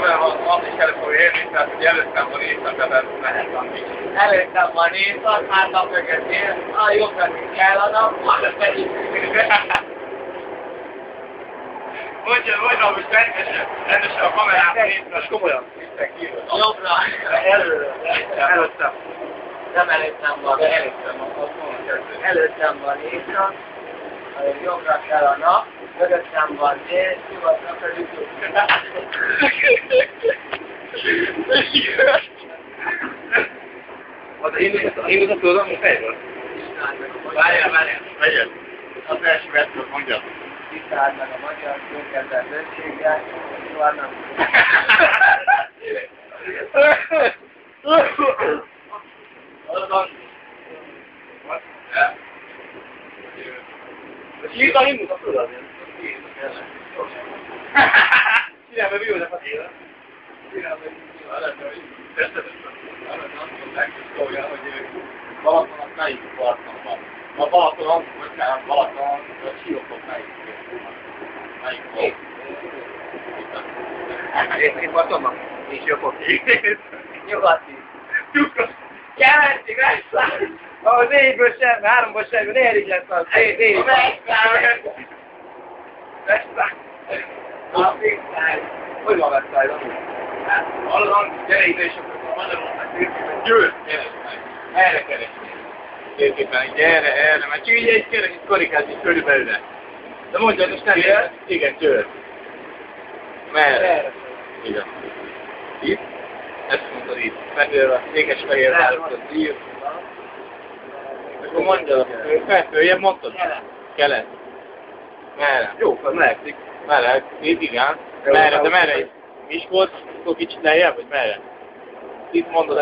mivel azt is kellett volna érni, tehát hogy előttem van éjszak, tehát mehet adni. Előttem van éjszak, hátam mögött él, a jobbra kell a nap, arra pedig. Mondja, hogy rendesen a kamerát nézve. Most komolyan. Jobbra. Előttem. Nem előttem van, de előttem van. Előttem van éjszak, jobbra kell a nap, mögöttem van dél, nyugatra pedig jobbra. Én a tudom, hogy fejről. Várjál. Megyed. Az első vetőt mondja. Tisztáld meg a magyar szókedvel bőséggel, soha nem. Azon. Írta a himnuszt, tudod? Csinálj, mi jönnek a télen? Balatonon melyik parton van? A Balatonon, Balatonon, a Siófok melyik volt? Északi parton van? Nincs jobbok. Nyugati. Keleti, megszáll! Az négyből sem, háromból sem, negyedik lesz az. Négy. Megszáll! A Végszáll. Hogy van Megszáll? Hallom, gyere ide, és akkor Magyarország térképen győz, gyere meg. Erre keresni. Térképen, gyere, erre, mert csak így egy keresni karikázni körülbelül. De mondjad, most nem ér? Igen, győz. Merre? Igen. Itt? Ezt mondtad itt. Fehér, székesfehér választott ír. Akkor mondjad, följebb mondtad? Kelet. Merre? Jó, az melegszik. Merre? Itt igen. Merre? De merre? Miskolc? Akkor kicsit lejjebb, vagy merre? Itt mondod